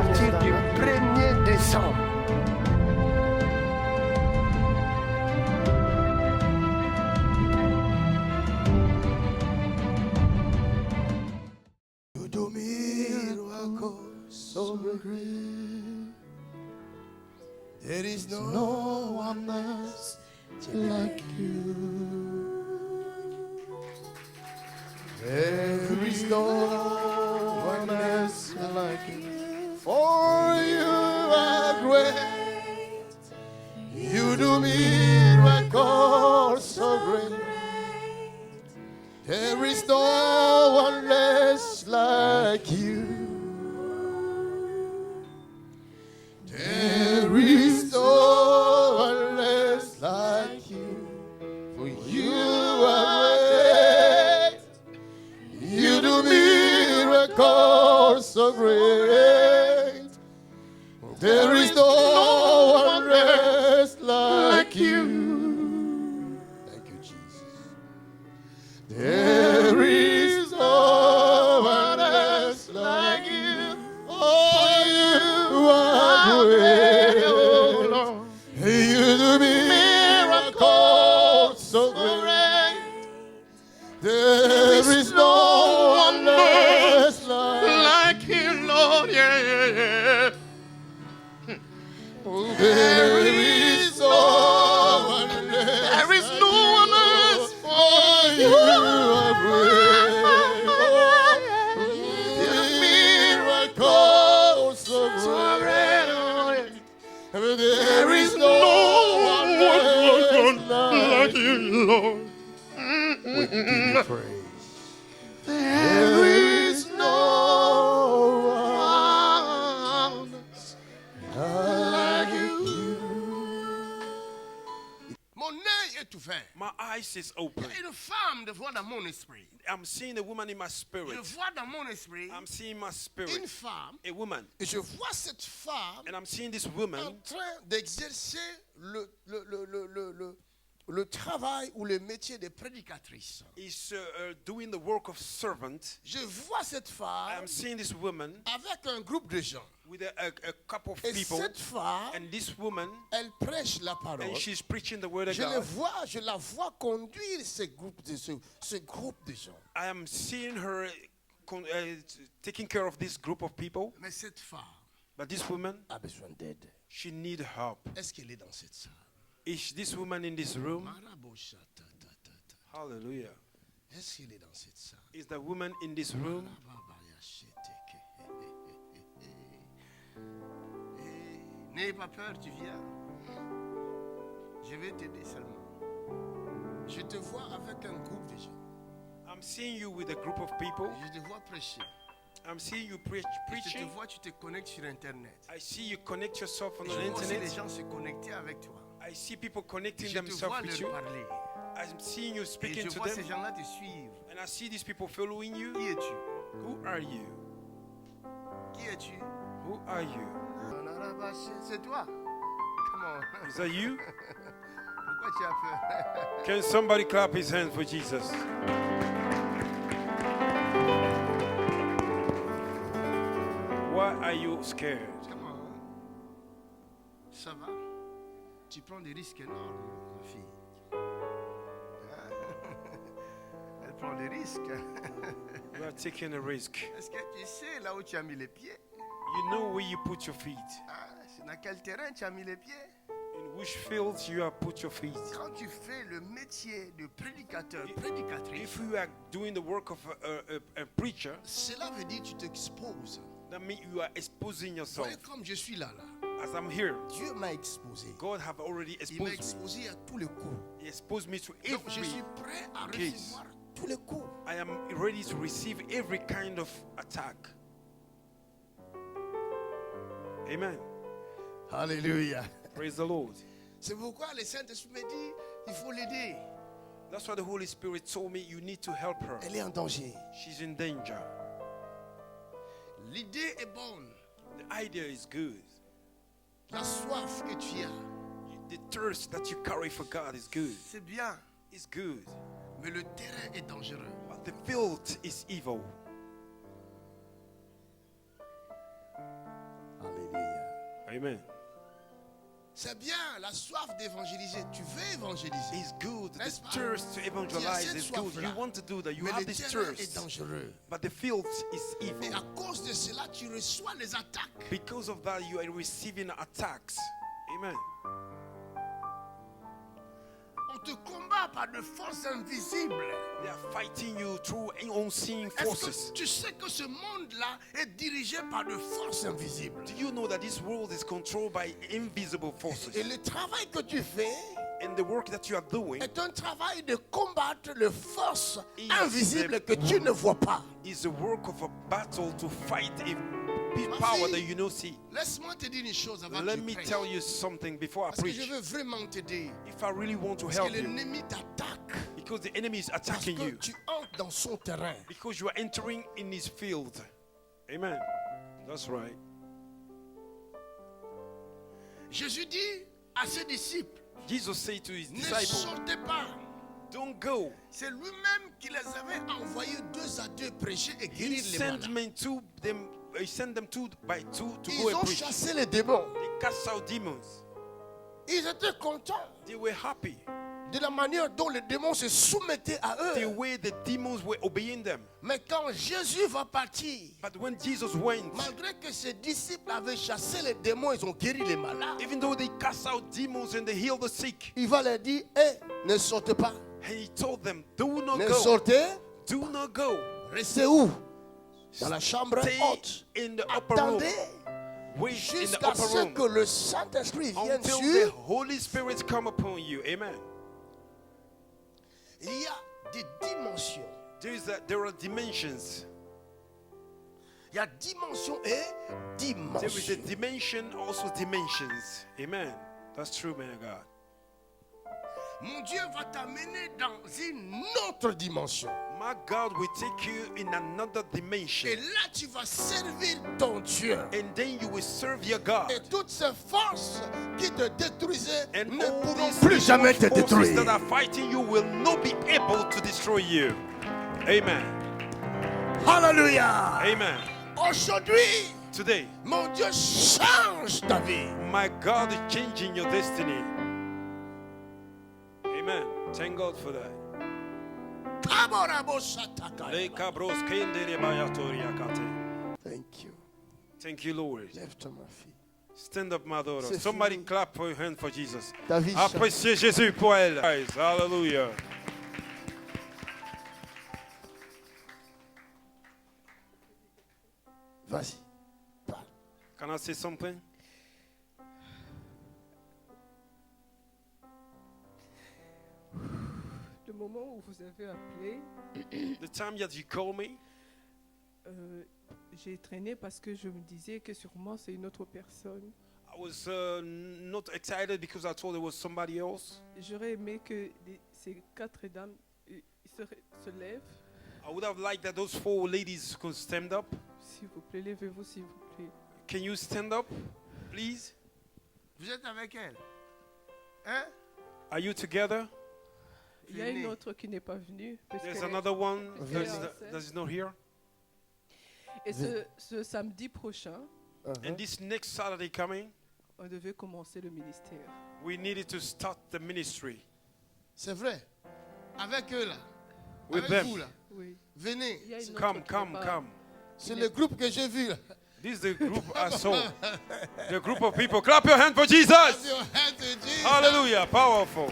partir du 1er décembre, there is no one else like you. There is no one else like you. For you are great. You do miracles so great. There is no one less like you. There is no one less like you. For you are great. You do miracles so great. There is no one less like you. Thank you, Jesus. There is no one else like you. Oh, you are great. You do miracles so great. There is no one else like you, Lord. Yeah, yeah, yeah. There is no one else. There is no one else. Oh, you are great. Miracles so great. There is no one like you, Lord. We give you praise. There is no one like you. Mon œil est ouvert. My eyes is open. Il y a une femme de voix dans mon esprit. I'm seeing a woman in my spirit. Je vois dans mon esprit I'm seeing my spirit. une femme. A woman. Et je vois cette femme And I'm seeing this en woman train d'exercer le travail ou le métier de prédicatrice. is doing the work of servant. Je vois cette femme I'm seeing this woman avec un groupe de gens. with a couple of Et people. cette femme, And this woman, elle prêche la parole. and she's preaching the word of Je God. la vois conduire ce groupe de gens. I am seeing her taking care of this group of people. Mais cette femme But this woman, a besoin d'aide. she need help. Est-ce qu'elle est dans cette salle? Is this woman in this room? Maraboshatatata. Hallelujah. Est-ce qu'elle est dans cette salle? Is the woman in this room? N'ayez pas peur, tu viens. Je vais t'aider seulement. Je te vois avec un groupe de gens. I'm seeing you with a group of people. Je te vois prêcher. I'm seeing you Je te preaching. vois, tu te connectes sur Internet. I see you connect yourself on Je the vois aussi les internet. gens se connecter avec toi. I see people connecting Je te themselves vois with leur you. parler. I'm seeing you Et speaking je to vois ces them. gens-là te suivre. And I see these people following you. Qui es-tu? Who are you? Qui es-tu? Who are you? C'est toi. Come on. Is that you? Pourquoi tu as peur? Can somebody clap his hands for Jesus? Why are you scared? Come on. Ça va? Tu prends des risques énormes, ma fille. Elle prend des risques. You are taking a risk. Est-ce que tu sais là où tu as mis les pieds? You know where you put your feet. Ah, c'est dans quel terrain tu as mis les pieds? In which fields you have put your feet. Quand tu fais le métier de prédicateur, prédicatrice, If you are doing the work of a preacher, cela veut dire que tu t'exposes. that means you are exposing yourself. Voyez comme je suis là. As I'm here, Dieu m'a exposé. God have already Il m'a exposed me. exposé à tous les coups. He exposed me to Donc je every suis prêt à case. recevoir tous les coups. I am ready to receive every kind of attack. Amen. Alléluia. Praise the Lord. C'est pourquoi le Saint-Esprit me dit, il faut l'aider. That's why the Holy Spirit told me you need to help her. Elle est en danger. She's in danger. L'idée est bonne. The idea is good. La soif que tu as, The thirst that you carry for God is good. c'est bien. It's good. Mais le terrain est dangereux. But the field is evil. Amen. C'est bien la soif d'évangéliser. Tu veux évangéliser. It's good. The N'est-ce pas? thirst to evangelize is good. You want to do that. You Mais have le this terrain est thirst. dangereux. But the field is Et evil. à cause de cela, tu reçois les attaques. Because of that, you are receiving attacks. Amen. On te combat par de forces invisibles. They are fighting you through unseen Est-ce forces. que tu sais que ce monde-là est dirigé par de forces invisibles? Do you know that this world is controlled by invisible forces? Et le travail que tu fais And the work that you are doing est un travail de combattre les forces Is invisibles the- que tu ne vois pas. is the work of a battle to fight a big Ma power fille, that you don't see. Laisse-moi te dire une chose avant Let que me tu prennes. tell you something before I Parce que je preach. veux vraiment t'aider. If I really want to Parce que help you, l'ennemi t'attaque. because the enemy is Parce attacking que you, tu entres dans son terrain. because you are entering in his field. Amen. That's right. Jésus dit à ses disciples, Jesus said to his ne disciples, sortez pas. don't go. C'est lui-même qui les avait envoyés 2 à 2 prêcher et He guérir les sent malades. men to them. He sent them 2 by 2 to go Ils and ont preach. chassé les démons. They cast out demons. Ils étaient contents They were happy. de la manière dont les démons se soumettaient à The eux. way the demons were obeying them. Mais quand Jésus va partir, But when Jesus went, malgré que ses disciples avaient chassé les démons, ils ont guéri les malades. even though they cast out demons and they healed the sick, Il va leur dire, hé, ne sortez pas. and he told them, do not Ne go. sortez. Do not go. Restez où? Dans la chambre Stay haute. in the upper room. Attendez Wait in the jusqu'à upper ce room que le Saint-Esprit vienne until the sur. Holy Spirit come upon you. Amen. Il y a des dimensions. There are dimensions. Il y a dimension et There is a dimension. dimension, also dimensions. Amen. That's true, man of God. Mon Dieu va t'amener dans une autre dimension. My God will take you in another Et dimension. là, tu vas servir ton Dieu. And then you will serve your God. Et toutes ces forces qui te détruisaient And ne all pourront these plus jamais te evil forces détruire. that are fighting you will not be able to destroy you. Amen. Alléluia. Amen. Aujourd'hui, Today, mon Dieu change ta vie. my God is changing your destiny. Amen. Thank God for that. Kaborabo Shatakaya. Thank you. Thank you, Lord. Lève-toi, ma fille. Stand up, my daughter. C'est Somebody fini. clap for your hand for Jesus. Ta vie change. Appréciez Jésus pour elle. Hallelujah. Vas-y. Parle. Can I say something? Le moment où vous avez appelé, The time that you call me, j'ai traîné parce que je me disais que sûrement c'est une autre personne. I was not excited because I thought it was somebody else. J'aurais aimé que ces 4 dames se lèvent. I would have liked that those 4 ladies could stand up. S'il vous plaît, levez-vous s'il vous plaît. Can you stand up, please? Vous êtes avec elle? Hein? Are you together? Il y a une autre qui n'est pas venue. parce There's qu'elle est- another one Venez. that is not here. Et ce samedi prochain, And this next Saturday coming, on devait commencer le ministère. we needed to start the ministry C'est vrai. Avec eux là. with Avec them. vous là. Oui. Venez. Il y a une autre Come, qui n'est come, pas- come. C'est le groupe que j'ai vu là. This is the group I saw. The group of people. Clap your hand for Jesus. Clap your hands to Jesus. Hallelujah. Powerful.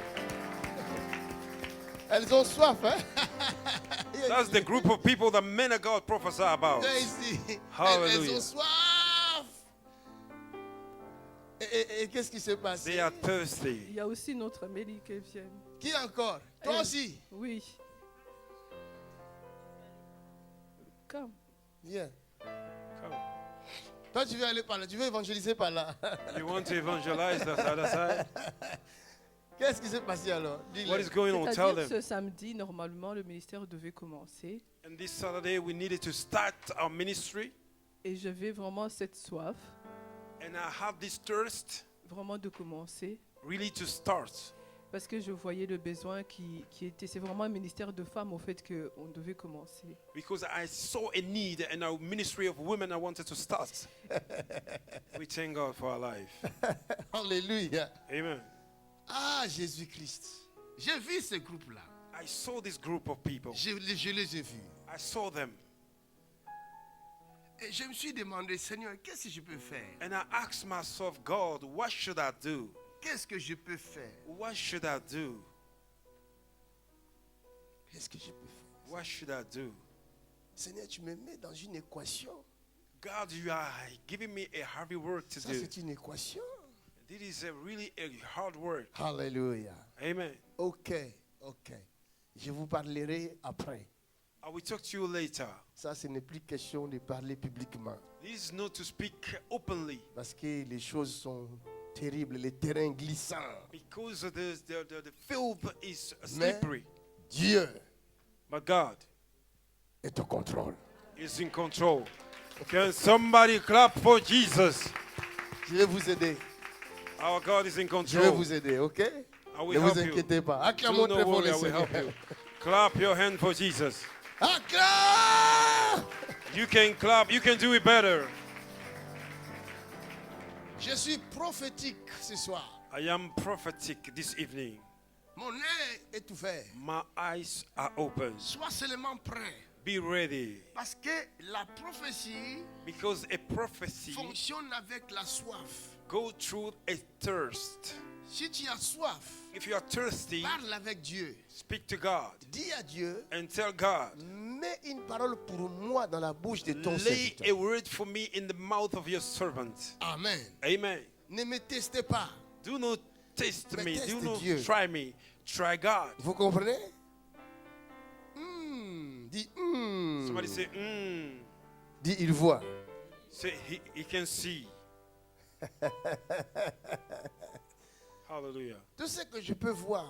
Elles ont soif, hein? That's the group of people that men of God prophesy about. Viens ici. Hallelujah. Elles ont soif. Et qu'est-ce qui se passe? They are thirsty. Il y a aussi notre Amélie qui vient. Qui encore? Toi Elle. aussi? Oui. Come. Viens. Come. Toi, tu veux aller par là. Tu veux évangéliser par là. You want to evangelize the other side? Qu'est-ce qui s'est passé alors? Dis-le. What is going on? Tell C'est-à-dire them. ce samedi, normalement, le ministère devait commencer. And this Saturday, we needed to start our ministry. Et j'avais vraiment cette soif, And I have this thirst vraiment de commencer. really to start. Parce que je voyais le besoin qui était. C'est vraiment un ministère de femmes, au fait, qu'on devait commencer. Because I saw a need in our ministry of women I wanted to start. We thank God for our life. Alléluia. Amen. Ah, Jésus-Christ. J'ai vu ce groupe-là. I saw this group of people. Je les ai vus. I saw them. Et je me suis demandé, Seigneur, qu'est-ce que je peux faire? And I asked myself, God, what should I do? Qu'est-ce que je peux faire? What should I do? Qu'est-ce que je peux faire? What should I do? Seigneur, tu me mets dans une équation. God, you are giving me a heavy work to Ça, do. c'est une équation. This is really a hard work. Alléluia. Amen. Ok. Je vous parlerai après. I will talk to you later. Ça, ce n'est plus question de parler publiquement. This is not to speak openly Parce que les choses sont terribles, les terrains glissants. because the filth is slippery. Dieu But God est au contrôle. is in control. Can somebody clap for Jesus? Je vais vous aider. Our God is in Je vais control. vous aider, ok? I will Ne vous help you. inquiétez pas. Do Acclamons not très fort worry, le I will help Seigneur. you. Clap your hand for Jesus. Acclame! You can clap. You can do it better. Je suis prophétique ce soir. I am prophetic this evening. Mon œil est ouvert. My eyes are open. Sois seulement prêt. Be ready. Parce que la prophétie Because a prophecy fonctionne avec la soif. go through a thirst. Si tu as soif, If you are thirsty, parle avec Dieu. speak to God Dis à Dieu, and tell God, mets une parole pour moi dans la bouche de ton lay serviteur. a word for me in the mouth of your servant. Amen. Amen. Ne me testez pas. Do not test Mais me. teste Do not Dieu. try me. Try God. Vous comprenez? Dis, Somebody say, Dis, il voit. Say, he can see. Hallelujah. Tout ce que je peux voir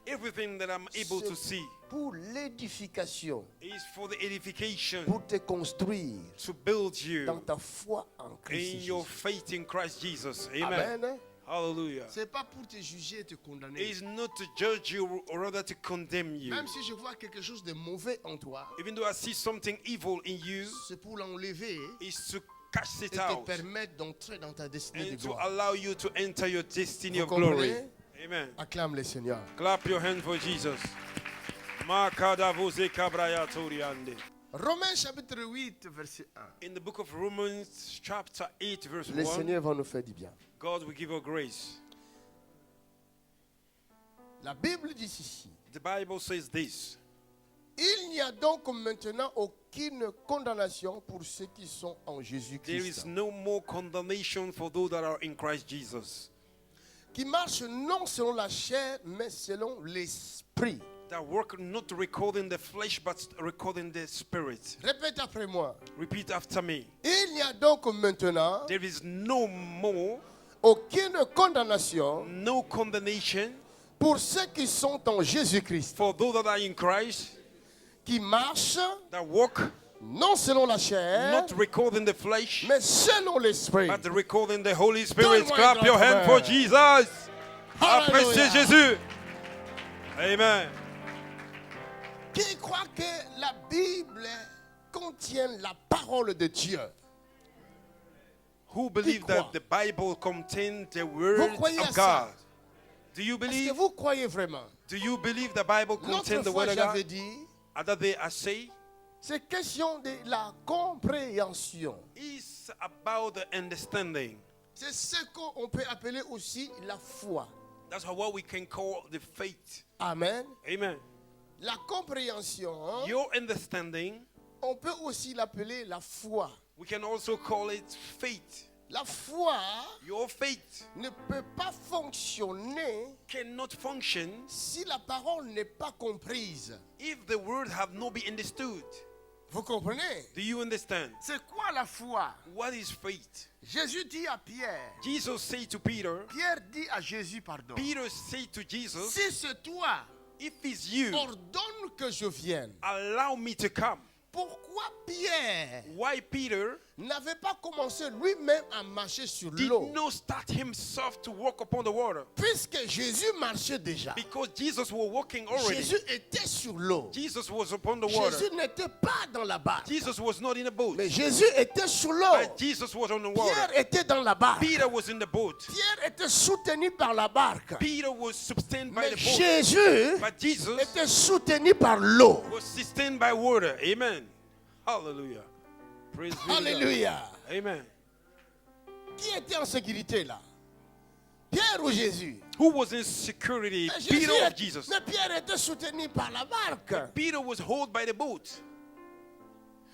Everything that I'm able to see pour l'édification, is for the edification pour te construire to build you dans ta foi en Christ in your Jésus. faith in Christ Jesus. Amen. Amen. Hallelujah. C'est pas pour te juger et te condamner. It is not to judge you or rather to condemn you. Même si je vois quelque chose de mauvais en toi, Even though I see something evil in you, c'est pour l'enlever is to cast et it te out permettre d'entrer dans ta destinée de and to gloire. allow you to enter your destiny Vous of glory. comprenez? Amen. Acclame le Seigneur. Clap your hand for Jesus. Makadavoze kabraya toriande. Romains chapitre 8, verset 1. In the book of Romans, chapter 8, verse Le 1, Seigneur va nous faire du bien. God will give us grace. La Bible dit ici, The Bible says this. il n'y a donc maintenant aucune condamnation pour ceux qui sont en There Jésus-Christ, is no more condemnation for those that are in Christ Jesus, qui marchent non selon la chair, mais selon l'esprit. that work not recording the flesh but recording the spirit. Répète après moi. Repeat after me. Il n'y a donc maintenant There is no more, aucune condamnation no condemnation pour ceux qui sont en Jésus-Christ, for those that are in Christ, qui marchent that walk non selon la chair, not recording the flesh mais selon l'esprit. but recording the Holy Spirit. Donne-moi Clap un your grand hand for amen. Jesus. Appréciez Alléluia. Jésus. Amen. Qui croit que la Bible contient la parole de Dieu? Who believe croit? that the Bible contains the word croyez à of ça? God? Do you Est-ce que believe? vous croyez vraiment? Do you believe the Bible L'autre contains the fois, word of j'avais God? dit, Other day I say, c'est question de la compréhension. it's about the understanding. C'est ce qu'on peut appeler aussi la foi. That's what we can call the faith. Amen. Amen. La compréhension, Your understanding, on peut aussi l'appeler la foi. we can also call it faith. La foi Your faith ne peut pas fonctionner cannot function si la parole n'est pas comprise. if the word have not been understood. Vous comprenez? Do you understand? C'est quoi la foi? What is faith? Jésus dit à Pierre, Jesus said to Peter, Pierre dit à Jésus, pardon, Peter said to Jesus, si c'est toi, if it's you, ordonne que je vienne. allow me to come. Pourquoi pourquoi Pierre Why Peter n'avait pas commencé lui-même à marcher sur did l'eau? not start himself to walk upon the water? Puisque Jésus marchait déjà. Because Jesus was walking already. Jésus était sur l'eau. Jesus was upon the water. Jésus n'était pas dans la barque. Jesus was not in a boat. Mais Jésus était sur l'eau. But Jesus was on the water. Pierre était dans la barque. Peter was in the boat. Pierre était soutenu par la barque. Peter was sustained by Mais the boat. Jésus But Jesus était soutenu par l'eau. was sustained by water. Amen. Hallelujah. Praise be to God. Alléluia. Amen. Qui était en sécurité là? Pierre ou Jésus? Who was in security? Mais, Peter or Jesus? mais Pierre était soutenu par la barque. Peter was held by the boat.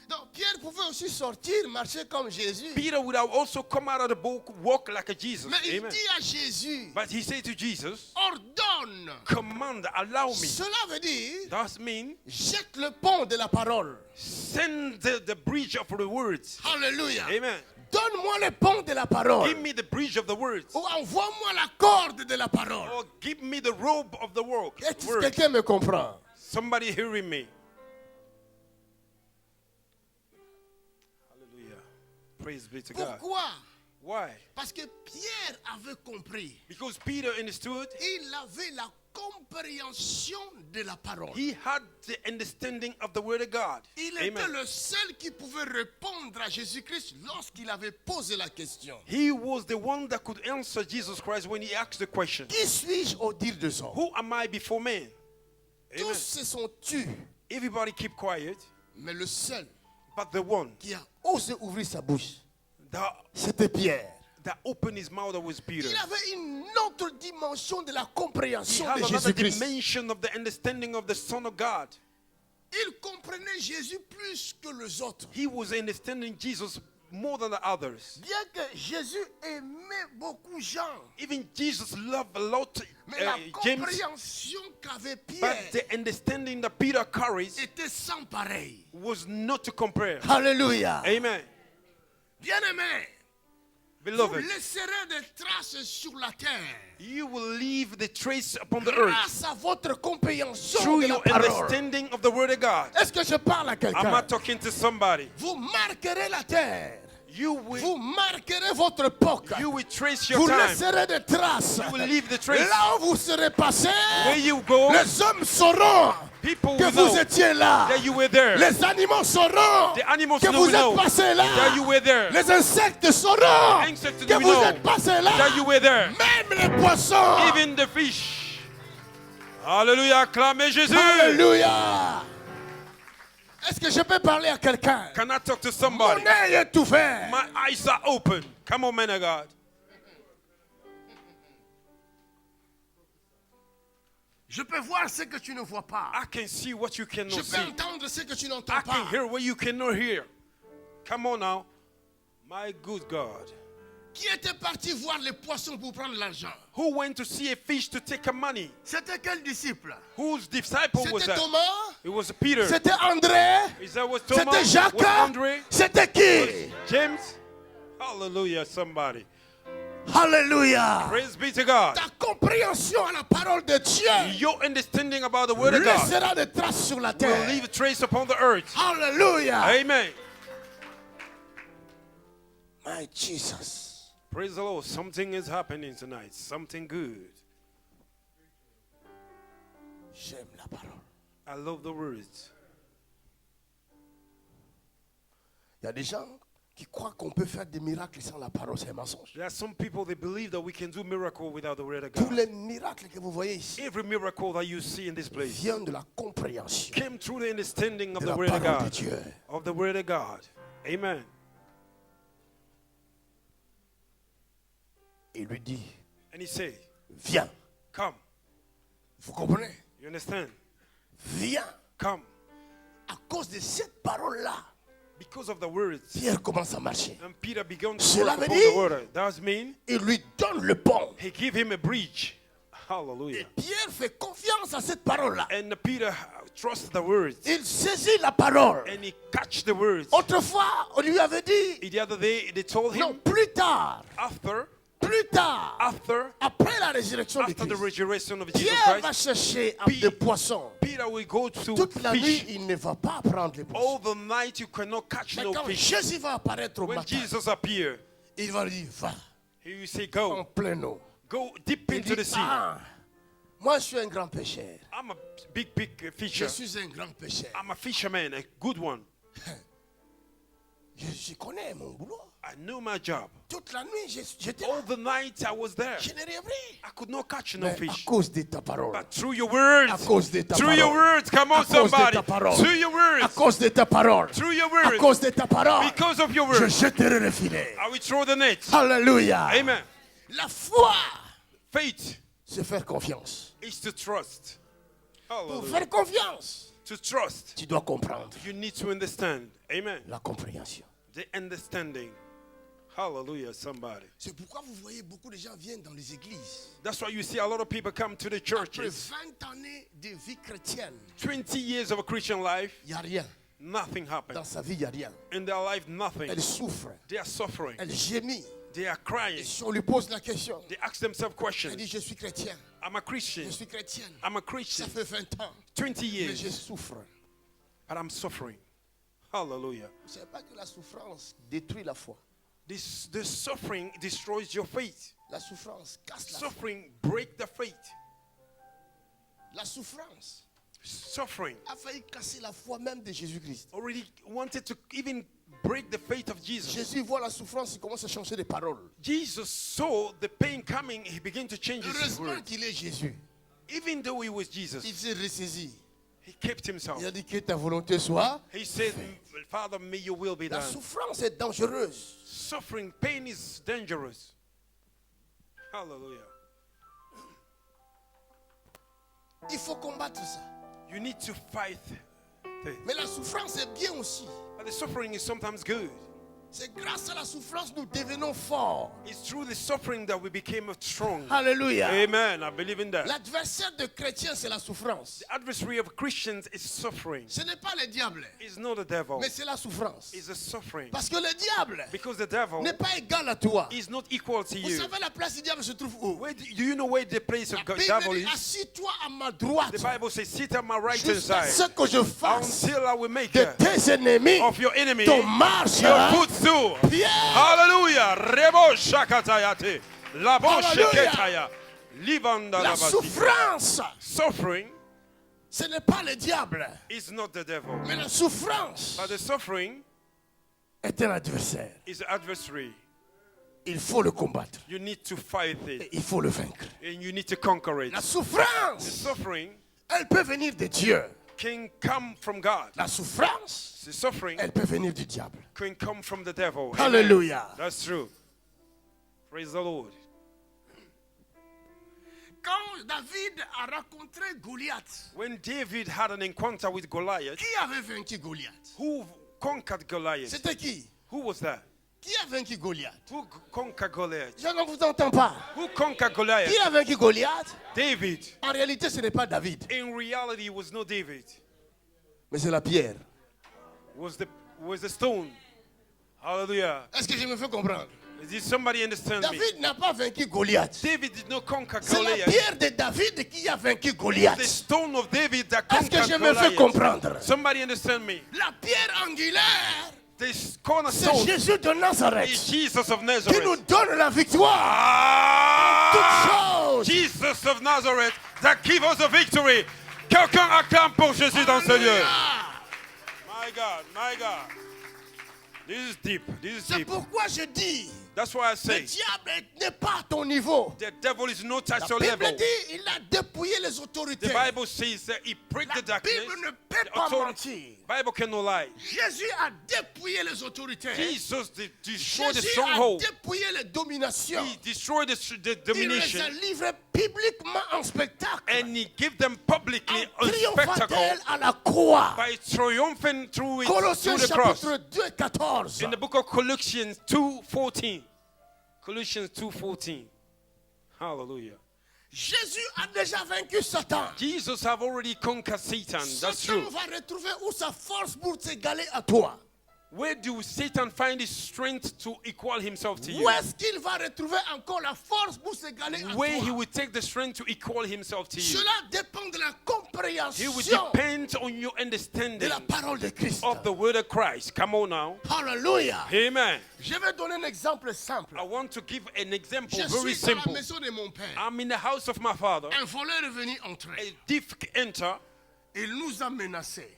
Donc Pierre pouvait aussi sortir, marcher comme Jésus. Peter would have also come out of the boat, walk like a Jesus. Mais il Amen. dit à Jésus, But he said to Jesus, ordonne. command, allow me. Cela veut dire, That means jette le pont de la parole. send the bridge of the words. Alléluia. Amen. Donne-moi le pont de la parole. Give me the bridge of the words. Ou envoie-moi la corde de la parole. Or give me the robe of the world. Est-ce que Word. quelqu'un me comprend? Somebody hearing me. Hallelujah. Praise be to God. Pourquoi? Why? Parce que Pierre avait compris. Because Peter understood. Il avait la compréhension de la parole. He had the understanding of the word of God. Il était Amen. le seul qui pouvait répondre à Jésus-Christ lorsqu'il avait posé la question. He was the one that could answer Jesus Christ when he asked the question. Qui suis-je au dire des hommes? Who am I before men? Amen. Tous se sont tus, Everybody keep quiet. mais le seul But the one qui a osé ouvrir sa bouche, that, c'était Pierre. that opened his mouth was Peter. Il avait une autre dimension de la He compréhension had de another Jésus-Christ. dimension of the understanding of the Son of God. Il comprenait Jésus plus que les autres. He was understanding Jesus more than the others. Bien que Jésus aimait beaucoup Jean, Even Jesus loved a lot mais la James, compréhension qu'avait but Pierre the understanding that Peter carries était sans pareil. was not to compare. Alléluia. Amen. Bien-aimé, vous Beloved, laisserez des traces sur la terre you will leave the trace upon the earth grâce à votre compréhension through de la your parole. understanding of the word of God. Est-ce que je parle à I'm quelqu'un? not talking to somebody. Vous marquerez la terre. You will Vous marquerez votre époque. trace your Vous time. laisserez des traces. You will leave the trace. Là où vous serez passé, Where you go, les hommes sauront people que will vous know étiez là. that you were there. Les animaux sauront The animals que will vous know êtes passé là. that you were there. Les insectes sauront Insects que will vous know êtes passé là. that you were there. Même les poissons. Even the fish. Hallelujah. Acclamez Jésus. Alléluia. Est-ce que je peux parler à quelqu'un? Can I talk to Mon somebody? œil est ouvert. My eyes are open. Come on, man of God. Je peux voir ce que tu ne vois pas. I can see what you Je cannot peux see. entendre ce que tu n'entends I can pas. hear what you cannot hear. Come on now. My good God. Qui était parti voir les poissons pour prendre l'argent? Who went to see a fish to take a money? C'était quel disciple? Whose disciple was C'était that? Thomas? It was Peter. C'était André? Is that was Thomas? C'était Jacques? Was Andre? C'était qui? James? Hallelujah, somebody. Alléluia. Praise be to God. Ta compréhension à la parole de Dieu Your understanding about the word of God laissera des traces sur la will terre. leave a trace upon the earth. Alléluia. Amen. My Jesus. Praise the Lord. Something is happening tonight. Something good. J'aime la parole. I love the words. Il y a des gens qui croient qu'on peut faire des miracles sans la parole, c'est un mensonge. There are some people that believe that we can do miracle without the word of Tous God. les miracles que vous voyez ici Every miracle that you see in this place viennent de la compréhension came through the understanding of de the la word of parole de God. Dieu. Of the word of God. Amen. Il lui dit, And he said, viens. come. Vous comprenez? You understand? Viens. Come. À cause de cette parole-là, Because of the words. Pierre commence à marcher. And Peter began to Cela work veut upon dire- the water. That means Il lui donne le pont. he gave him a bridge. Et Hallelujah. Pierre fait confiance à cette parole-là. And Peter trusts the words. Il saisit la parole. And he catch the words. Autrefois, on lui avait dit, The other day they told non, him plus tard, after Plus tard, après la résurrection de after the Christ, resurrection of Jesus Pierre va Christ, chercher Pe- des poissons. Peter will go to Toute la nuit, fish. il ne va pas prendre les poissons. All the night you cannot catch Mais no quand fish. Jésus va apparaître au When matin, Jesus appear, il va lui dire, va he will say, en go. pleine eau. Go deep Il into the dit, sea. ah, moi je suis un grand pêcheur. I'm a big Je fisher. suis un grand pêcheur. I'm a fisherman, a good one. Je connais mon boulot. I knew my job. Toute la nuit, j'étais là. All the night I was there. Je n'ai rien pris. I could not catch no Mais à fish. cause de ta parole. But through your words, À cause de ta through your parole. words, come on À cause de somebody, ta parole. through your À words, cause de ta parole. through your À words, cause de ta parole. because of your Je words, jetterai le filet. I will throw the net. Alléluia. Amen. La foi, Faith c'est faire confiance. is to trust. Pour Hallelujah. faire confiance, To trust, tu dois comprendre you need to understand. Amen. la compréhension. The understanding. Hallelujah, somebody. C'est pourquoi vous voyez beaucoup de gens viennent dans les églises. That's why you see a lot of people come to the Après churches. 20 années de vie chrétienne, 20 years of a Christian life, il n'y a rien. nothing happened. Dans sa vie, il n'y a rien. In their life, nothing. Elle souffre. They are suffering. Elle gémit. They are crying. Et si on lui pose la question, They ask themselves elle questions. dit, je suis chrétien. I'm a Christian. Je suis chrétienne. I'm a Ça Christian. fait 20 ans. 20 Mais je years. souffre. But I'm suffering. Hallelujah. Vous ne savez pas que la souffrance détruit la foi. The suffering destroys your faith. La souffrance casse la foi. Suffering break the faith. La souffrance Suffering a failli casser la foi même de Jésus-Christ. already wanted to even break the faith of Jesus. Jésus voit la souffrance, il commence à changer de paroles. Jesus saw the pain coming, he began to change his Heureusement words. qu'il est Jésus. Even though he was Il Jesus, s'est ressaisi. he kept himself. Il a dit que ta volonté soit. He said, Father, may your will be La done. souffrance est dangereuse. Suffering, pain is dangerous. Hallelujah. Il faut combattre ça. You need to fight this. Mais la souffrance est bien aussi. But the suffering is sometimes good. C'est grâce à la souffrance que nous devenons forts. It's through the suffering that we became strong. Alléluia. Amen. I believe in that. L'adversaire de chrétiens, c'est la souffrance. The adversary of Christians is suffering. Ce n'est pas le diable, It's not the devil. mais c'est la souffrance. It's the suffering. Parce que le diable Because the devil n'est pas égal à toi. is not equal to Vous you. savez, la place du diable se trouve où? Where do you know where the place of La God, Bible devil dit, is? assis-toi à ma droite The Bible says, sit at my right hand jusqu'à ce side que je fasse until I will make de tes ennemis of your enemy ton marche. your footstool. Pierre, Hallelujah. Rebo shakatayate. Labo Hallelujah. sheketaya. Livanda la labasi. souffrance, Suffering ce n'est pas le diable, is not the devil. mais la souffrance But the suffering est un adversaire. is the adversary. Il faut le combattre. You need to fight it. Et il faut le vaincre. And you need to conquer it. La The souffrance, suffering elle peut venir de Dieu. can come from God. La souffrance, The suffering elle peut venir du diable. can come from the devil. Alléluia. That's true. Praise the Lord. Quand David a rencontré Goliath, When David had an encounter with Goliath, qui avait vaincu Goliath? who conquered Goliath? C'était qui? Who was that? Qui a vaincu Goliath? Who conquered Goliath? Je ne vous entends pas. Who conquered Goliath? Qui a vaincu Goliath? David. En réalité, ce n'est pas David, In reality, it was not David. mais c'est la pierre. It was the stone. Hallelujah. Est-ce que je me fais comprendre? Did somebody understand me? David n'a pas vaincu Goliath. David did not conquer C'est la Goliath. pierre de David qui a vaincu The Goliath. stone of David that Est-ce que conquered je me fais Goliath. comprendre? Somebody understand me? La pierre angulaire, This c'est cornerstone Jésus de is Nazareth Jesus of qui nous Nazareth. donne la victoire. Ah! Toutes choses. Jesus of Nazareth that give us the victory. Quelqu'un acclame pour Jésus dans ce lieu. Alléluia. My God, my God. This is deep. This is C'est deep. pourquoi je dis, That's why I le say diable n'est pas à ton niveau. the devil is not at La your Bible level. dit, il a dépouillé les The autorités. Bible says that he break La the darkness. Bible ne peut The pas authority. mentir. Bible cannot lie. Jésus a dépouillé les autorités. Jesus destroyed the Jésus a stronghold. dépouillé les dominations. He destroyed the Il les domination. a livrés publiquement en spectacle. And he gave them publicly En a spectacle triomphateur à la croix. by triumphing through it, Colossiens through the cross. chapitre 2, 14. In the book of Colossians 2:14. Colossians 2:14. Hallelujah. Jésus a déjà vaincu Satan. Jesus have already conquered Satan. That's Satan true. va retrouver où sa force pour s'égaler à toi. Where do Satan find his strength to equal himself to you? Où est-ce qu'il va retrouver encore la force pour s'égaler à Where he toi? will take the strength to equal himself to you. Cela dépend de la He will compréhension depend on your de understanding la parole de Christ. of the word of Christ. Come on now. Hallelujah. Amen. Je vais donner un exemple simple. I want to give an example Je very suis dans la simple. maison de mon père. I'm in the house of my father. Un voleur est venu entrer. A thief enter. Il nous a menacés.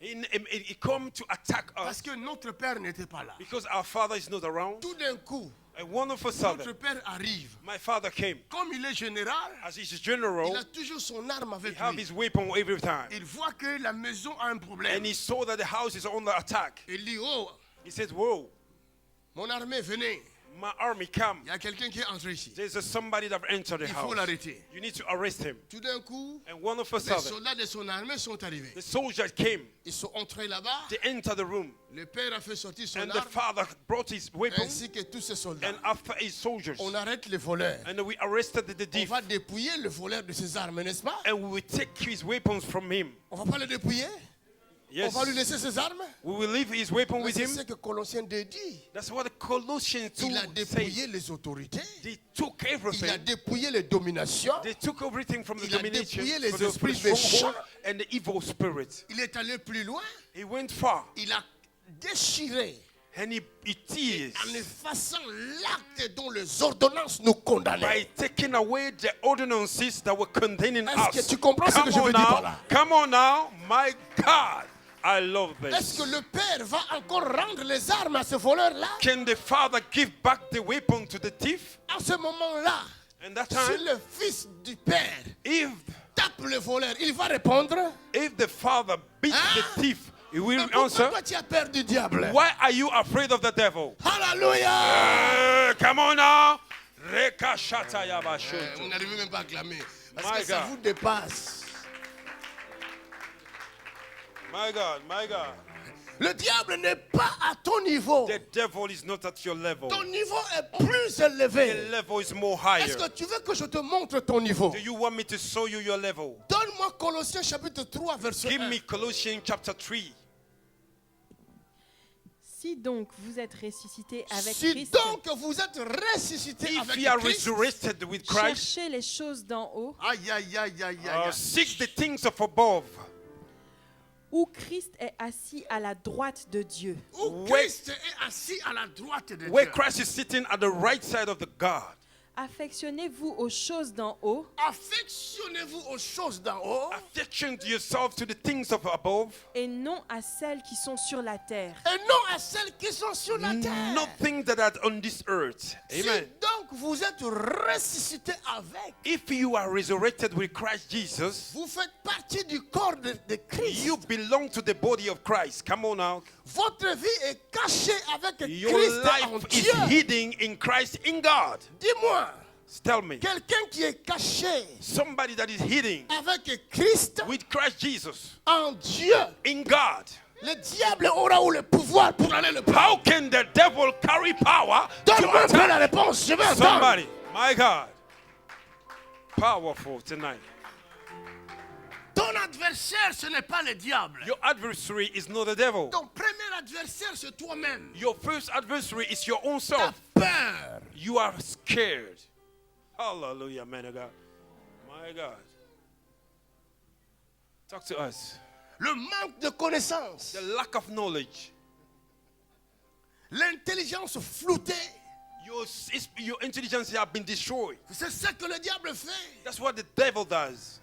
He come to attack Parce us que notre père n'était pas là. because our father is not around. Tout d'un coup, A wonderful notre sudden, père arrive. my father came. Comme il est général, As he's il general, a toujours son arme he avec have lui. his weapon every time. Il voit que la maison a un problème. And he saw that the house is under attack. Il dit, oh, He said, whoa, mon armée, venez. my army come. Il y a quelqu'un qui est entré ici. There's somebody that entered the Il faut house. l'arrêter. You need to arrest him. Tout d'un coup, And wonderful les sudden, soldats de son armée sont arrivés. the soldiers came. Ils sont entrés là-bas. They entered the room. Le père a fait sortir son And the arme, father brought his weapon. ainsi que tous ses soldats. And after his soldiers. On arrête les voleurs. And we arrested the On thief. va dépouiller le voleur de ses armes, n'est-ce pas? And we will take his weapons from him. On va pas le dépouiller? On Yes. va lui laisser ses armes? We will leave his weapon Mais with c'est him. ce que Colossiens 2 dit. That's what the Colossians 2 Il a say. dépouillé les autorités. They took Il a everything. dépouillé les dominations. They took everything from the Il a domination, dépouillé les from the esprits stronghold méchants. and the evil spirits. Il est allé plus loin. He went far Il a déchiré and he tears en effaçant l'acte dont les ordonnances nous condamnaient. by taking away the ordinances that were condemning Est-ce que us. tu comprends ce que je Come on veux dire par now, là? come on now, my God, I love Est-ce this. que le père va encore rendre les armes à ce voleur-là? Can the father give back the weapon to the thief? À ce moment-là, And that si time, le fils du père if tape le voleur, il va répondre. the father beats Ah! the thief, he will Mais pourquoi answer, toi tu as peur du diable? why are you afraid of the devil? Hallelujah! Come on now. Rekashata yabashuntu. Vous n'arrivez même pas à clamer. Parce My que ça God. vous dépasse. My God, my God. Le diable n'est pas à ton niveau. The devil is not at your level. Ton niveau est plus The élevé. level is more higher. Est-ce que tu veux que je te montre ton niveau? Do you want me to show you your level? Donne-moi Colossiens chapitre 3 verset Give 1. me Colossians chapter 3. Si donc vous êtes ressuscité avec Si Christ, donc vous êtes ressuscité If avec you are Christ, resurrected with Christ, cherchez les choses d'en haut, aïe aïe aïe aïe aïe. seek the things of above, où Christ est assis à la droite de Dieu. Où Christ est assis à la droite de where Dieu. Christ is sitting at the right side of the God. Affectionnez-vous aux choses d'en haut Affectionnez-vous aux choses d'en haut Affection yourself to the things of above, et non à celles qui sont sur la terre. et non à celles qui sont sur la terre. nothing that are on this earth. Si Amen. donc vous êtes ressuscité avec, If you are resurrected with Christ Jesus, vous faites partie du corps de Christ. you belong to the body of Christ. Come on now. Votre vie est cachée avec Your Christ en life is Dieu. hidden in Christ in God. Dis-moi, Tell me. quelqu'un qui est caché Somebody that is hidden avec Christ with Christ Jesus en Dieu, in God. le diable aura où le pouvoir pour aller le prendre? How can the devil carry power Donne-moi to un peu la attack réponse, je vais entendre. somebody? My God. Powerful tonight. Ton adversaire, ce n'est pas le diable. Your adversary is not the devil. Ton premier adversaire, c'est toi-même. Your first adversary is your own Ta self. peur. You are scared. Hallelujah, man of God. My God. Talk to us. Le manque de connaissance. The lack of knowledge. L'intelligence floutée. Your intelligence has been destroyed. C'est ça que le diable fait. That's what the devil does.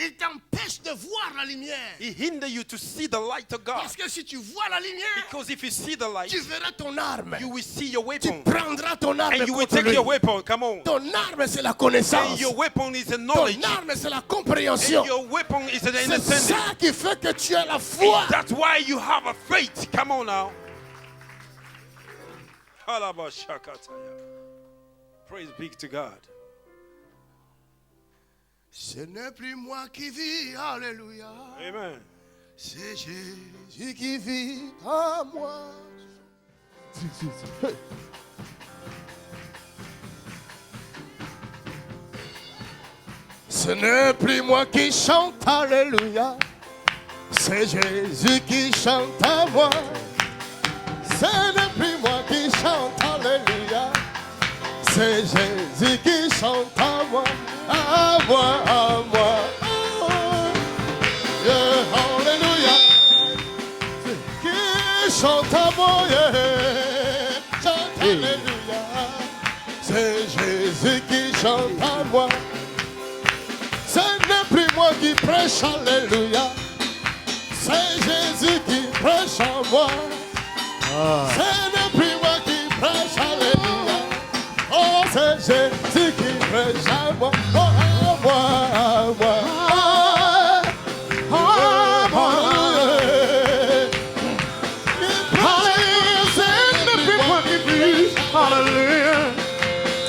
Il t'empêche de voir la lumière. He hinders you to see the light of God. Parce que si tu vois la lumière, Because if you see the light, tu verras ton arme. you will see your Tu weapon. prendras ton arme And you will contre take lui. your weapon. Come on. Ton arme, c'est la And connaissance. your weapon is the knowledge. Ton arme, c'est la compréhension. And your weapon is the C'est understanding. ça qui fait que tu as la foi. That's why you have a faith. Come on now. Praise be to God. Ce n'est plus moi qui vis, alléluia. Amen. C'est Jésus qui vit en moi. Ce n'est plus moi qui chante, alléluia. C'est Jésus qui chante à moi. Ce n'est plus moi qui chante, alléluia. C'est Jésus qui chante à moi, à moi, à moi. Oh, yeah, alléluia. Qui chante à moi, yeah. Chante, alléluia. C'est Jésus qui chante à moi. Ce n'est plus moi qui prêche, alléluia. C'est Jésus qui prêche en moi. Ce n'est plus moi qui prêche, alléluia. Oh, c'est Jésus qui prêche à moi. Oh, à moi, à moi. Alléluia.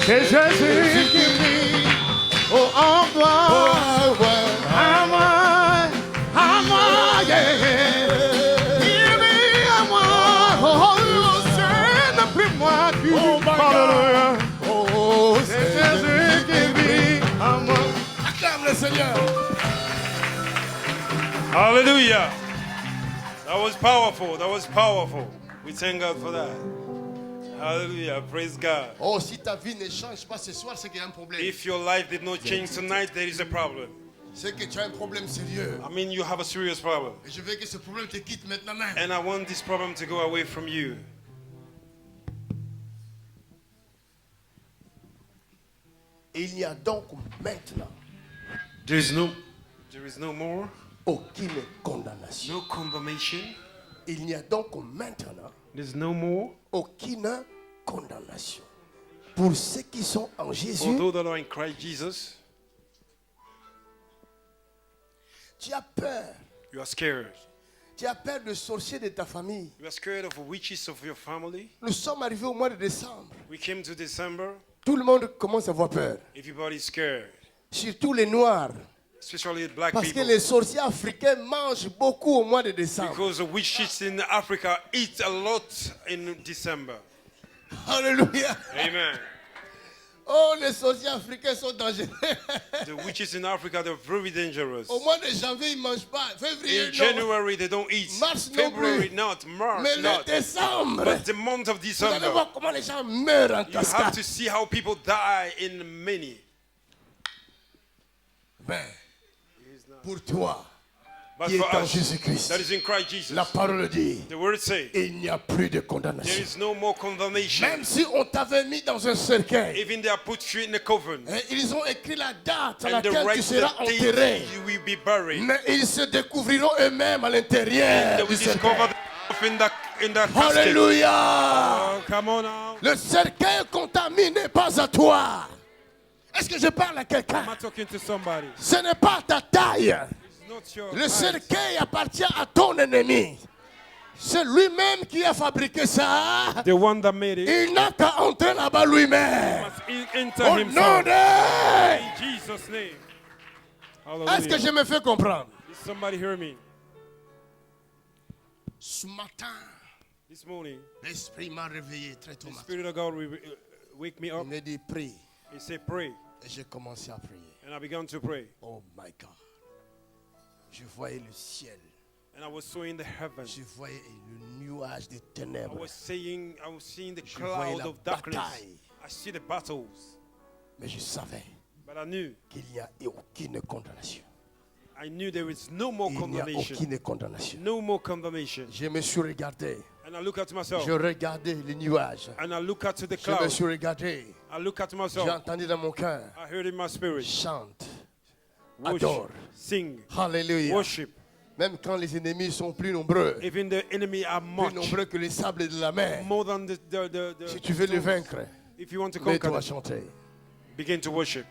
C'est Jésus qui prie. Oh, en moi. À moi. À moi, yeah. Il vit à moi. Oh, ce n'est plus moi qui Alléluia. Oh, C'est Jésus qui vit à moi. acclame le Seigneur. Hallelujah. That was powerful. That was powerful. We thank God for that. Hallelujah. Praise God. Oh, si ta vie ne change pas ce soir, c'est qu'il y a un problème. If your life did not change tonight, there is a problem. C'est que tu as un problème sérieux. I mean, you have a serious problem. Et je veux que ce problème te quitte maintenant même. And I want this problem to go away from you. Il n'y a donc maintenant There is no more, aucune condamnation. no condemnation. Il n'y a donc maintenant There's no more. aucune condamnation. Pour ceux qui sont en For Jésus, those that are in Christ Jesus, tu as peur. you are scared. Tu as peur de sorciers de ta famille. You are scared of the witches of your family. Nous sommes arrivés au mois de décembre. We came to December. Tout le monde commence à avoir peur. Everybody's scared, Surtout les Noirs. especially the black Parce que people. les sorciers africains mangent beaucoup au mois de décembre. Because the witches in Africa eat a lot in December. Alléluia. Amen. Oh, les sorciers africains sont dangereux. The witches in Africa, they're very dangerous. Au mois de janvier, ils ne mangent pas. Février, In non. January, they don't eat. Mars non February, plus. not. March, Mais le not. décembre, But the month of vous allez December, voir comment les gens meurent en you have cascade. to see how people die in many. Mais pour toi, But qui est for en us, Jésus-Christ, that is in Christ Jesus, la parole dit, the word says, il n'y a plus de there condamnation. is no more condemnation. Même si on t'avait mis dans un cercueil, Even they have put you in a coven, et ils ont écrit la date à and they laquelle tu write seras the enterré, date you will be buried. mais ils se découvriront eux-mêmes à They l'intérieur will du discover cercueil. themselves in the casket. Alléluia! Oh, come on now. Le cercueil qu'on t'a mis n'est pas à toi. Est-ce que je parle à quelqu'un? Am I talking to somebody? Ce n'est pas ta taille. It's not your Le height. cercueil appartient à ton ennemi. C'est lui-même qui a fabriqué ça. The one that made it Il n'a qu'à entrer là-bas lui-même. must enter Au nom himself. de... In Jesus' name. Est-ce que je Hallelujah. me fais comprendre? Did somebody hear me? Ce matin, This morning, l'Esprit m'a réveillé très tôt. the Spirit of God will wake me up. Il m'a dit prie. He said, pray. Et j'ai commencé à prier. And I began to pray. Oh my God. Je voyais le ciel. And I was seeing the heavens. Je voyais le nuage de I ténèbres. was seeing the Je voyais cloud la of darkness. bataille. I see the battles. Mais je savais But I knew qu'il n'y a aucune condamnation. there is no more Il n'y a condemnation. aucune condamnation. No more condemnation. Je me suis regardé. And I look at myself. Je regardais les nuages. And I look at the Je me cloud. suis regardé. I look at J'ai myself. entendu dans mon cœur. I heard in my spirit. Chante. Worship. Adore. Sing. Alléluia. Worship. Même quand les ennemis sont plus nombreux. Even the enemy are Plus much nombreux que les sables de la mer. more than the Si tu veux les vaincre, if you want to conquer mets-toi à them, chanter. begin to worship.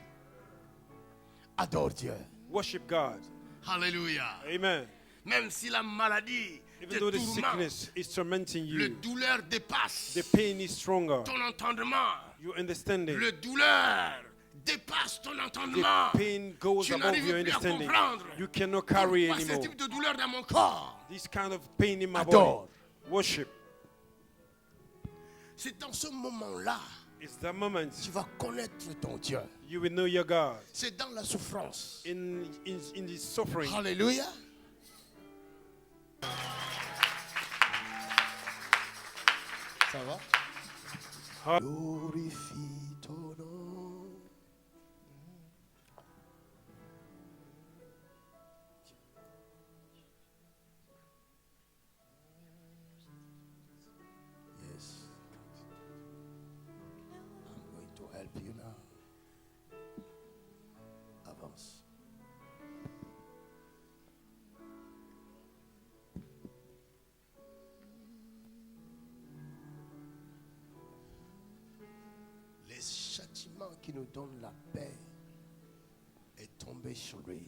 Adore Dieu. Worship God. Alléluia. Amen. Même si la maladie Even te though the tourmente, sickness is tormenting le you, douleur dépasse the pain is stronger. ton entendement. Your understanding, Le douleur dépasse ton entendement. the pain goes Tu above n'arrives your plus à understanding. comprendre. You cannot carry Pourquoi ce anymore. type de douleur dans mon corps? This kind of pain in my Adore. body. Worship. C'est dans ce moment-là It's the moment que tu vas connaître ton Dieu. you will know your God. C'est dans la souffrance. In the suffering, Alléluia. Ça va? Ah. Glorifie ton nom. Yes. I'm going to help you now. Avance. Les châtiments qui nous donnent la paix est tombé sur lui.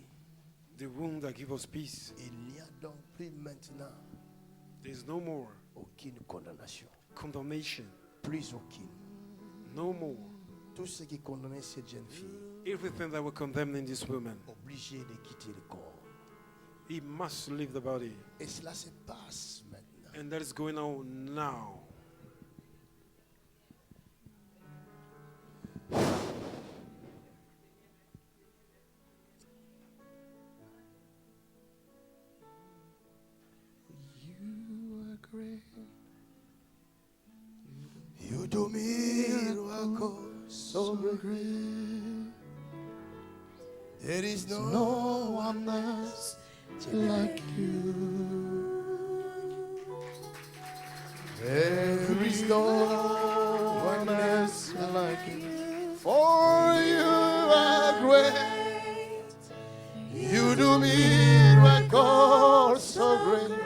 The wound that gives us peace. Il n'y a donc plus maintenant There's no more aucune condamnation. condemnation. Plus aucune. No more. Tout ce qui condamnait cette jeune fille, Everything that will condemn in this woman, obligé de quitter le corps. he must leave the body. Et cela se passe maintenant. And that is going on now. You are great. You do miracles so great. There is no one else like you. There is no one else like you. For you are great. You do miracles so great.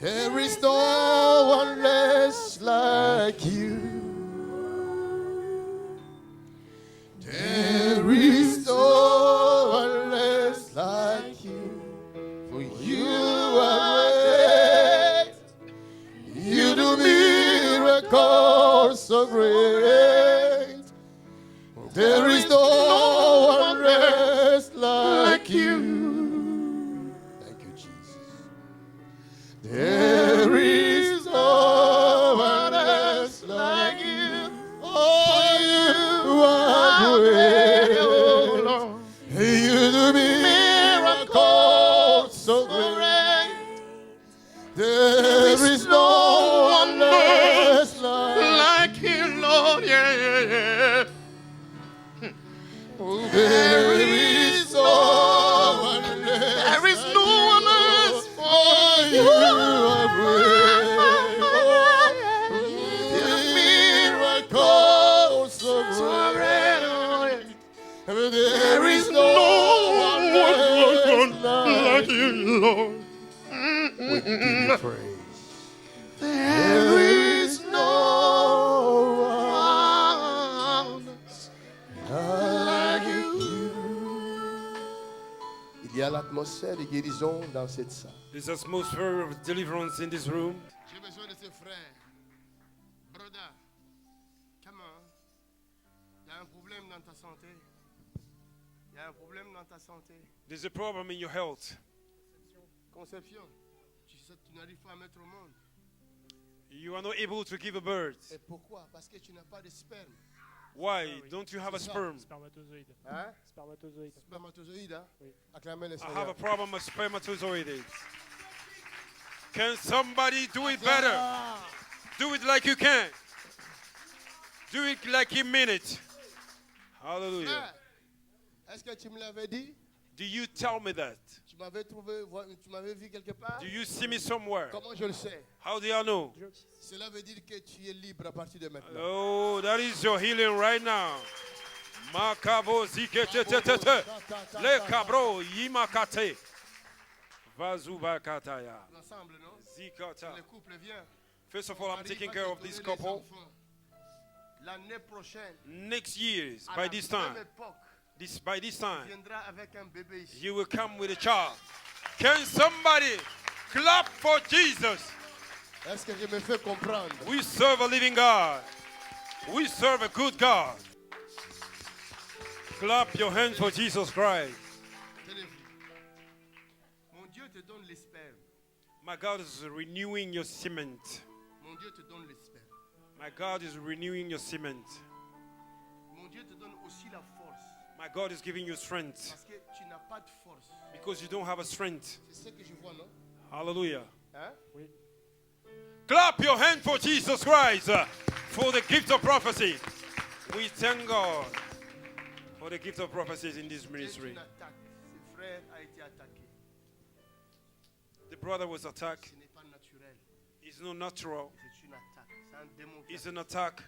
There is no one less like you. There is no one less like you. For you are great. You do miracles so great. There is no one less like you. Thank you, Jesus. There is no one else like you. Oh, you are great. Oh, Lord. You do miracles so great. There is no one else like you, Lord. Yeah, yeah, yeah. There is no one else. There is no one else for you. Are great. Miracles so great. There is no one else like you, Lord. We give you praise. There is no one like you. Il y a l'atmosphère de guérison dans cette salle. There's atmosphere of deliverance in this room. J'ai besoin de ce frère. Brother, come on. Il y a un problème dans ta santé. Il y a un problème dans ta santé. There's a problem in your health. Conception. Tu n'arrives pas à mettre au monde. You are not able to give a birth. Et pourquoi? Parce que tu n'as pas de sperme. Why don't you have a sperm? Spermatozoïde. Hein? Spermatozoïde. Spermatozoïde, hein? Oui. Acclamez le I have Seigneur. a problem with spermatozoids. Can somebody do it better? Do it like you can. Do it like you mean it. Hallelujah. Frère, est-ce que tu me l'avais dit? Do you tell me that? Tu m'avais vu quelque part? Do you see me somewhere? Comment je le sais? How do you know? Cela veut dire que tu es libre à partir de maintenant. Oh, that is your healing right now. Makabo ziketetetete. Le cabro yimakate. Vazubakataya. L'ensemble, non? Zikata. Le couple vient. First of all, I'm taking care of this couple. L'année prochaine, Next years, à by la this même time, époque, by this time, viendra avec un bébé ici. you will come with a child. Can somebody clap for Jesus? Est-ce que je me fais comprendre? We serve a living God. We serve a good God. Clap your hands for Jesus Christ. Tenez-vous. Mon Dieu te donne les spermes. My God is renewing your cement. Mon Dieu te donne les spermes. My God is renewing your cement. Mon Dieu te donne aussi la force My God is giving you strength Parce que tu n'as pas de force. because you don't have a strength. C'est ce que je vois, non? Hallelujah. Hein? Clap your hand for Jesus Christ for the gift of prophecy. We thank God for the gift of prophecies in this C'est ministry. une attaque. Ce frère a été attaqué. The brother was attacked. Ce n'est pas naturel. It's not natural. C'est une attaque. C'est un démon qui It's an attack.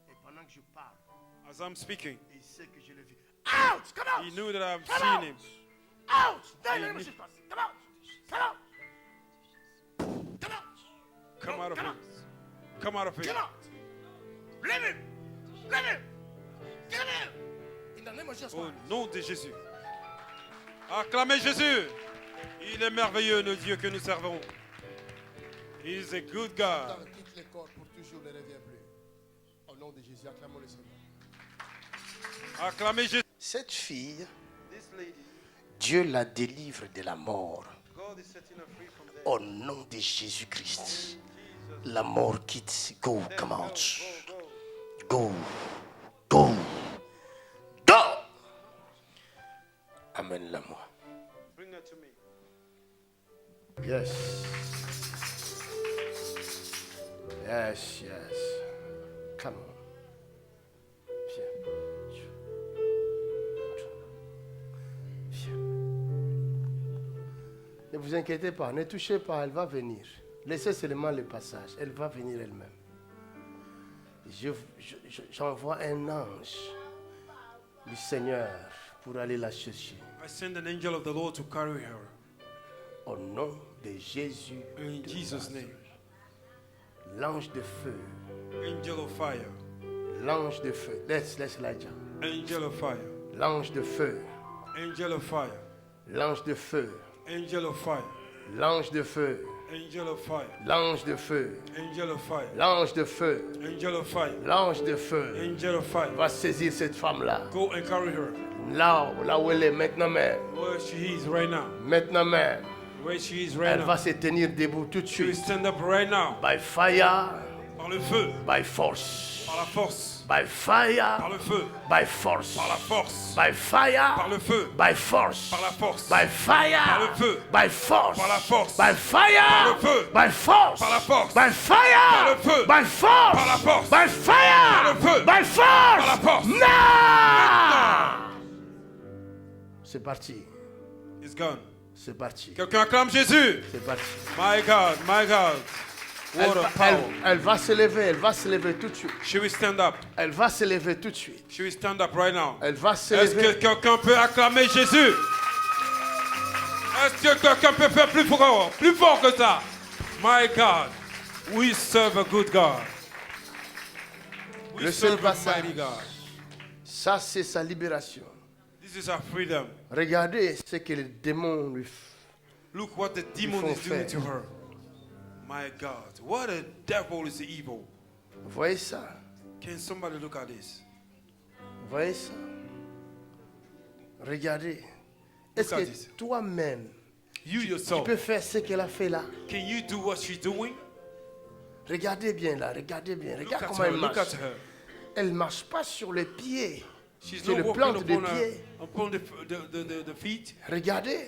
Et pendant que je parle, As I'm speaking, il sait que je le vis. Out! Come out! he knew that I've Come seen out! him. Out! Dans le nom de Jésus. Come out! Come out! Come out! Come out of him. Come out of him. Come out! Leave him! Leave him! Get him! In the name of Jesus. Au nom de Jésus. Acclamez Jésus. Il est merveilleux, le Dieu que nous servons. He is a good God. Quitte les corps pour toujours, ne reviens plus. Au nom de Jésus, acclamons le Seigneur. Acclamez Jésus. Cette fille, This lady, Dieu la délivre de la mort. God is setting her free from death. Au nom de Jésus-Christ. La mort quitte. Go, come out. Go. Go. Go. Amène-la moi. Bring her to me. Yes. Yes, yes. Come on. Viens. Viens. Ne vous inquiétez pas, ne touchez pas, elle va venir. Laissez seulement le passage, elle va venir elle-même. J'envoie un ange du Seigneur pour aller la chercher. I send an angel of the Lord to carry her. Au nom de Jésus. In Jesus' name. L'ange de feu. Angel of fire. L'ange de feu. Laisse Elijah. Angel of fire. L'ange de feu. Angel of fire. L'ange de feu. Angel of fire. L'ange de feu. Angel of fire. L'ange de feu. Angel of fire. L'ange de feu. Angel of fire. L'ange de feu. Angel of fire. Va saisir cette femme-là. Go and carry her. Là où elle est, maintenant même. Where she is right now. Maintenant même. Where she is right Elle va now. se tenir debout tout de She will suite. stand up right now. By fire. Par le feu. By force. Par la force. By fire. Par le feu. By force. Par la force. By fire. Par le feu. By force. Par la force. By fire. Par le feu. By force. Par la force. By fire. Par le feu. By force. Par la force. By fire. Par le feu. By force. Par la force. By fire. Par le feu. By force. Par la force. Non. C'est parti. It's gone. C'est parti. Quelqu'un acclame Jésus. C'est parti. My God, my God. What a power. Elle va se lever. Elle va se lever tout de suite. She will stand up. Elle va se lever tout de suite. She will stand up right now. Elle va se Est-ce que lever. quelqu'un peut acclamer Jésus? Est-ce que quelqu'un peut faire plus fort que ça? My God, we serve a good God. We Le seul serve a passage. mighty God. Ça, c'est sa libération. This is our freedom. Regardez ce que les démons lui font. Look what the demon faut is doing faire. to her. My God, what a devil is evil. Vous voyez ça? Can somebody look at this? Vous voyez ça? Regardez. Est-ce Look at que this. toi-même, You tu yourself, peux faire ce qu'elle a fait là? can you do what she's doing? Regardez bien là, regardez bien. Look Regarde at comment her, elle look marche. at her. Elle ne marche pas sur les pieds. She's Sur not le walking plante des upon, pieds. upon the feet. Regardez.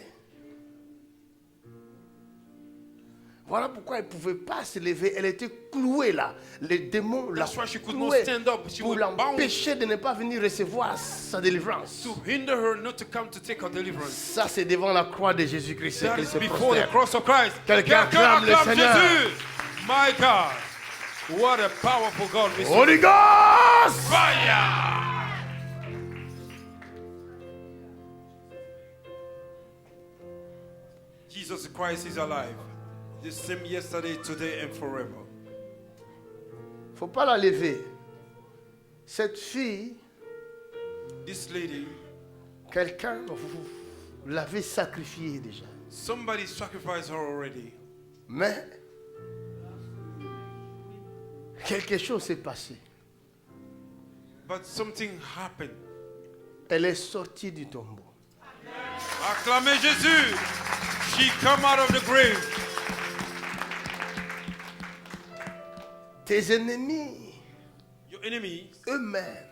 Voilà pourquoi elle ne pouvait pas se lever. Elle était clouée là. Les démons la That's why she could not clouaient stand up. She pour was bound l'empêcher de ne pas venir recevoir sa délivrance. to hinder her not to come to take her deliverance. Ça, c'est devant la croix de Jésus-Christ That qu'elle is se before the prosterne. cross of Christ. Quelqu'un acclame le Seigneur. Jésus. My God. What a powerful God we serve. Holy Ghost! Fire. Jesus Christ is alive. The same yesterday, today, and forever. Faut pas la lever. Cette fille, This lady, quelqu'un vous l'avait sacrifiée déjà. somebody sacrificed her already. Mais quelque chose s'est passé. But something happened. Elle est sortie du tombeau. Acclamez Jésus. She come out of the grave. Tes ennemis Your enemies, eux-mêmes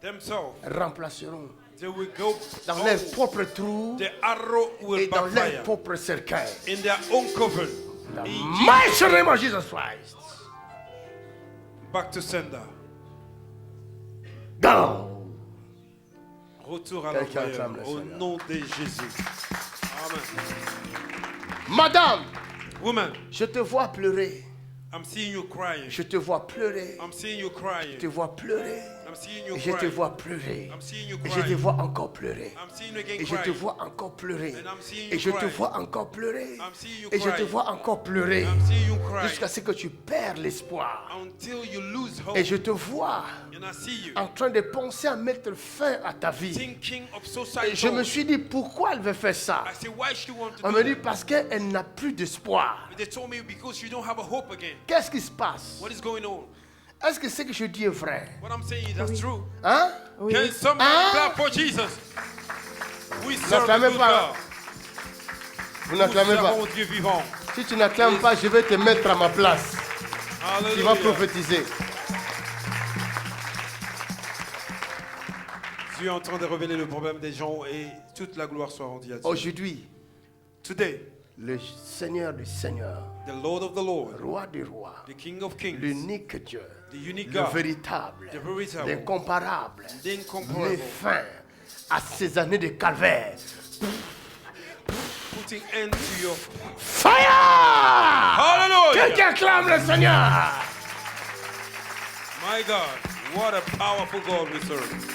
themselves, remplaceront they will go dans leurs propres trous the arrow et will dans backfire leurs propres cercueils. in their own coven. The In mighty name of Jesus Christ. Back to sender. Go. Retour à Quelqu'un l'envoyeur acclame le au Seigneur. nom de Jésus. Amen. Madame, Woman, je te vois pleurer. I'm seeing you crying. Je te vois pleurer. I'm seeing you Je crying. te vois pleurer. I'm seeing you Et je te crying. vois pleurer. I'm seeing you Et je te crying. vois encore pleurer. I'm seeing you again Et je te crying. vois encore pleurer. And I'm seeing Et you je te crying. vois encore pleurer. I'm seeing you Et je te crying. vois encore pleurer. I'm seeing you crying Jusqu'à ce que tu perds l'espoir. until you lose hope. Et je te vois And I see you en train de penser à mettre fin à ta vie. thinking of Et suicide. je me suis dit, pourquoi elle veut faire ça? I said, why she want to On do me dit, that? parce qu'elle n'a plus d'espoir. But they told me because you don't have a hope again. Qu'est-ce qui se passe? What is going on? Est-ce que ce que je dis est vrai? What I'm saying is that's true. Hein? Oui. Can somebody Ah. clap for Jesus? We serve a N'acclamez good pas. God. Vous Nous n'acclamez pas. servons Dieu vivant. Si tu n'acclames pas, je vais te mettre à ma place. Tu vas Hallelujah. prophétiser. Dieu est en train de révéler le problème des gens et toute la gloire soit rendue à Dieu. Aujourd'hui, Today, le Seigneur du Seigneur, the Lord of the Lord, Roi des rois, the King of Kings, l'unique Dieu, the unique le God, véritable, the veritable, l'incomparable, the met incomparable, fin à ces années de calvaire. putting end to your... Fire! Hallelujah! Quelqu'un acclame le Seigneur. My God, what a powerful God we serve.